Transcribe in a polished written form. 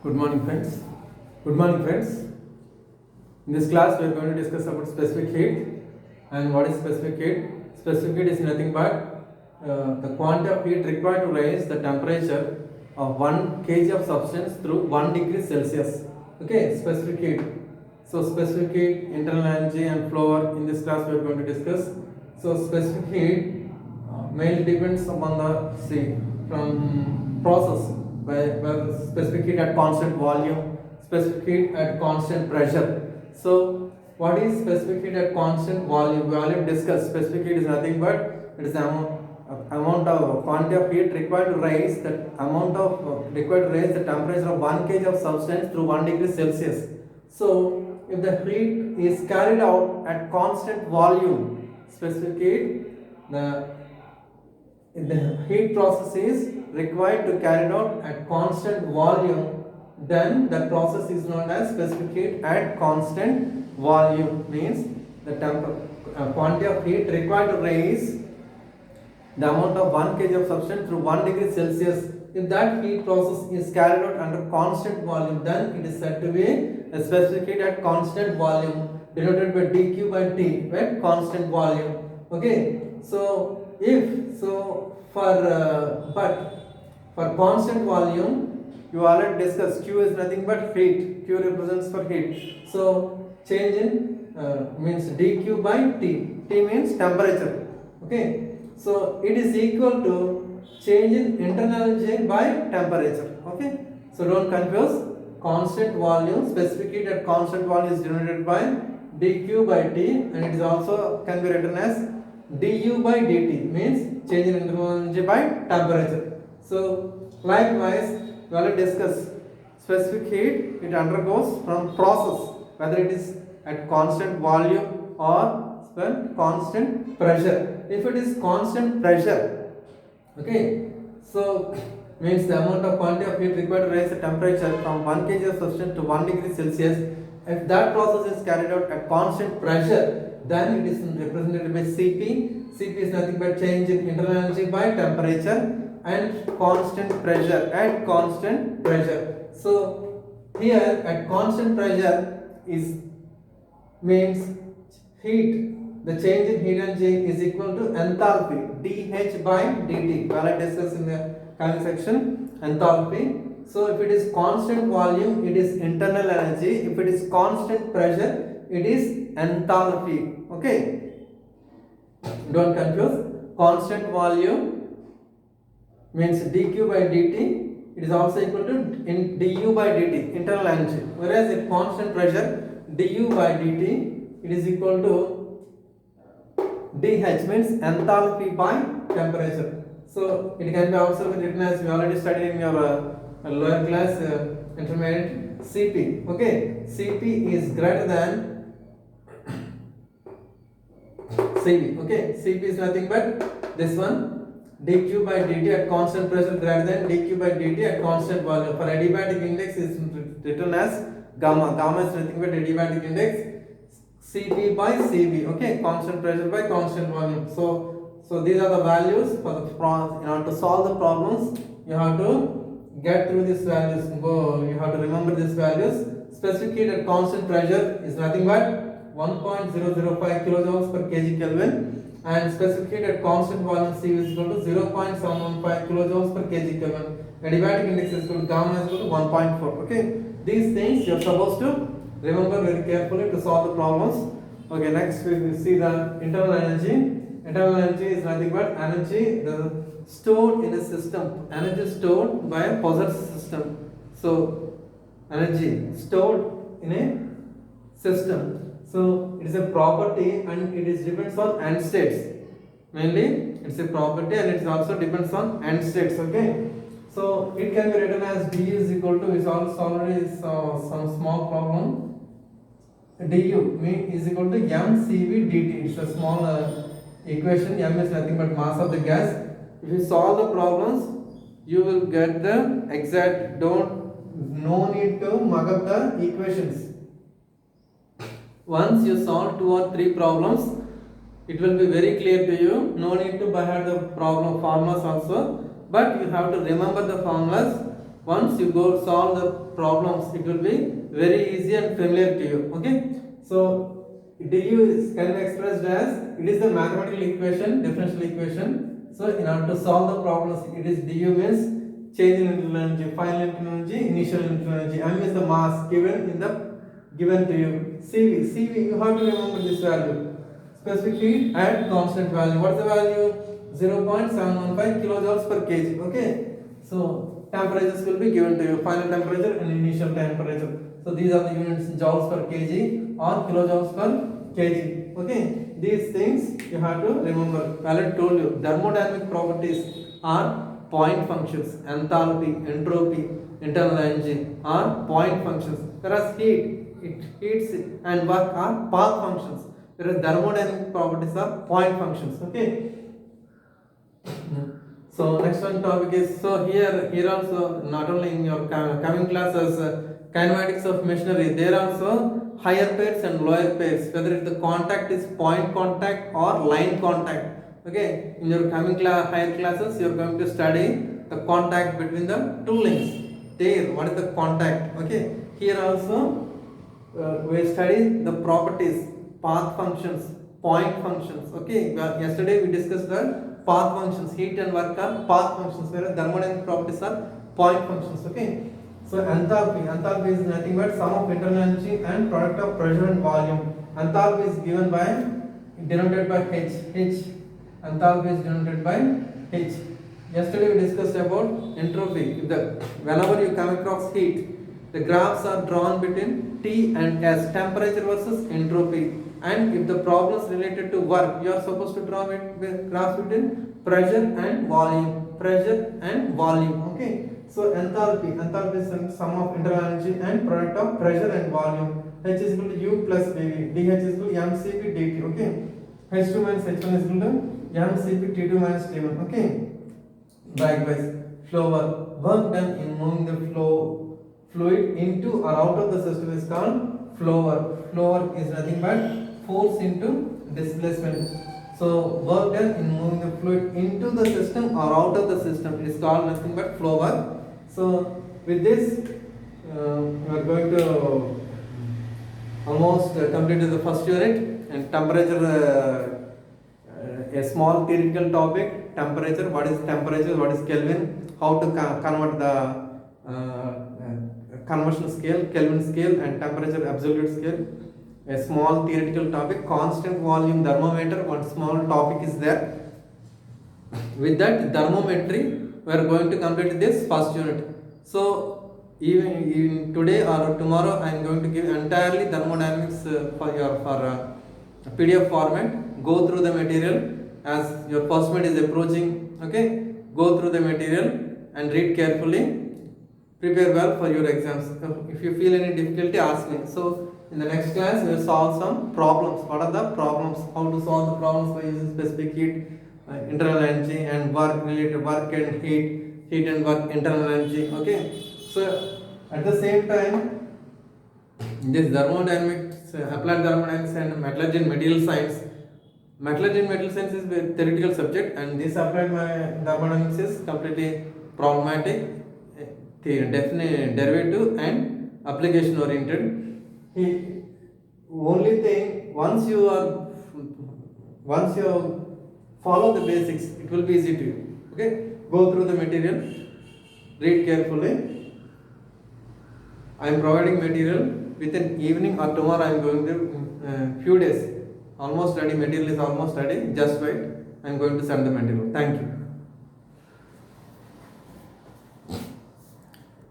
Good morning, friends. Good morning, friends. In this class, we are going to discuss about specific heat. And what is specific heat? Specific heat is nothing but the quantity of heat required to raise the temperature of 1 kg of substance through 1 degree Celsius. Okay, specific heat. So, specific heat, internal energy, and flow. In this class, we are going to discuss. So, specific heat mainly depends upon the from process where specific heat at constant volume, specific heat at constant pressure. So what is specific heat at constant volume? We already discussed specific heat is nothing but it is the amount of quantity of heat required to raise the amount of required to raise the temperature of 1 kg of substance through 1 degree Celsius. So if the heat is carried out at constant volume, specific heat, the heat process is required to carry out at constant volume, then the process is known as specific heat at constant volume. Means the quantity of heat required to raise the amount of 1 kg of substance through 1 degree Celsius. If that heat process is carried out under constant volume, then it is said to be a specific heat at constant volume, denoted by dq by t, at constant volume. Okay, so for constant volume, you already discussed Q is nothing but heat. Q represents for heat. So change in means dq by t. T means temperature. Okay. So it is equal to change in internal energy by temperature. Okay. So don't confuse. Constant volume, specific heat at constant volume is denoted by dq by t, and it is also can be written as du by dt, means change in internal energy by temperature. So likewise, we already discussed specific heat, it undergoes from process, whether it is at constant volume or constant pressure. If it is constant pressure, okay, so means the amount of quantity of heat required to raise the temperature from 1 kg of substance to 1 degree Celsius. If that process is carried out at constant pressure, then it is represented by Cp. Cp is nothing but change in internal energy by temperature, and constant pressure at constant pressure. So here at constant pressure is means heat. The change in heat energy is equal to enthalpy, dH by dt. Well, I discussed in the comment section enthalpy. So if it is constant volume, it is internal energy. If it is constant pressure, it is enthalpy. Okay, don't confuse. Constant volume means dq by dt. It is also equal to in du by dt, internal energy. Whereas at constant pressure, du by dt, it is equal to dH, means enthalpy by temperature. So it can be also written as we already studied in your lower class intermediate Cp. Okay, Cp is greater than Cv. Okay, Cp is nothing but this one, dq by dt at constant pressure greater than dq by dt at constant volume. For adiabatic index is written as gamma. Gamma is nothing but adiabatic index Cp by Cv. Okay, constant pressure by constant volume. So these are the values for the in order to solve the problems. You have to get through these values. You have to remember these values. Specific heat at constant pressure is nothing but 1.005 kilojoules per kg Kelvin, and specific heat at constant volume C is equal to 0.715 kilojoules per kg Kelvin. Adiabatic index is equal to gamma is equal to 1.4. Okay, these things you are supposed to remember very carefully to solve the problems. Okay, next we will see the internal energy. Internal energy is nothing but energy stored in a system. Energy stored by a possessed system. So energy stored in a system. So it is a property and it is depends on end states. Mainly it's a property and it also depends on end states. Okay. So it can be written as d is equal to, is also already some small problem. Du is equal to mCv dt. It's a small equation. M is nothing but mass of the gas. If you solve the problems, you will get the exact. No need to mug up the equations. Once you solve 2 or 3 problems, it will be very clear to you. No need to by heart the problem formulas also, but you have to remember the formulas Once you go solve the problems, it will be very easy and familiar to you. Okay, so du is can be expressed as, it is the mathematical equation, differential equation. So in order to solve the problems, it is du means change in internal energy, final internal energy, initial internal energy. M is the mass given to you. Cv you have to remember this value. Specific heat at constant value. What's the value? 0.715 kilojoules per kg. Okay, so temperatures will be given to you, final temperature and initial temperature. So these are the units, joules per kg or kilojoules per kg. Okay, these things you have to remember. I told you thermodynamic properties are point functions. Enthalpy, entropy, internal energy are point functions, whereas heats and work are path functions, whereas thermodynamic properties are point functions. Okay, so next one topic is, so here also, not only in your coming classes, kinematics of machinery, there also higher pairs and lower pairs, whether the contact is point contact or line contact. Okay, in your coming higher classes, you are going to study the contact between the two links. There, what is the contact? Okay, here also we study the properties, path functions, point functions. Okay, yesterday we discussed the path functions, heat and work are path functions, whereas thermodynamic properties are point functions. Okay, so enthalpy is nothing but sum of internal energy and product of pressure and volume. Enthalpy is given by, denoted by H. Enthalpy is denoted by H. Yesterday we discussed about entropy. Whenever you come across heat, the graphs are drawn between T and S, temperature versus entropy. And if the problem is related to work, you are supposed to draw graphs between pressure and volume. Okay, so enthalpy is the sum of internal energy and product of pressure and volume. H is equal to U plus VV, dH is equal to mCp dt. Okay, H2 minus H1 is equal to mCp T2 minus T1. Okay, likewise flow work done in moving the fluid into or out of the system is called flow work. Flow work is nothing but force into displacement. So work done in moving the fluid into the system or out of the system is called nothing but flow work. So with this we are going to almost complete the first unit, and temperature, a small theoretical topic. Temperature, what is temperature, what is Kelvin, how to convert the conversion scale, Kelvin scale, and temperature absolute scale. A small theoretical topic. Constant volume thermometer, one small topic is there. With that, thermometry, we are going to complete this first unit. So even today or tomorrow, I am going to give entirely thermodynamics for PDF format. Go through the material as your first minute is approaching. Okay, go through the material and read carefully. Prepare well for your exams. If you feel any difficulty, ask me. So in the next class, we will solve some problems. What are the problems? How to solve the problems by using specific heat, internal energy, and work related work and heat and work, internal energy. Okay. So at the same time, this thermodynamics, applied thermodynamics, and metallurgy and material science. Metallurgy and material science is a theoretical subject, and this applied thermodynamics is completely problematic, definite derivative and application oriented. Only thing, once you follow the basics, it will be easy to you. Okay, go through the material, read carefully. I am providing material within evening or tomorrow. I am going to few days, almost ready, material is almost ready, just wait. I am going to send the material. Thank you.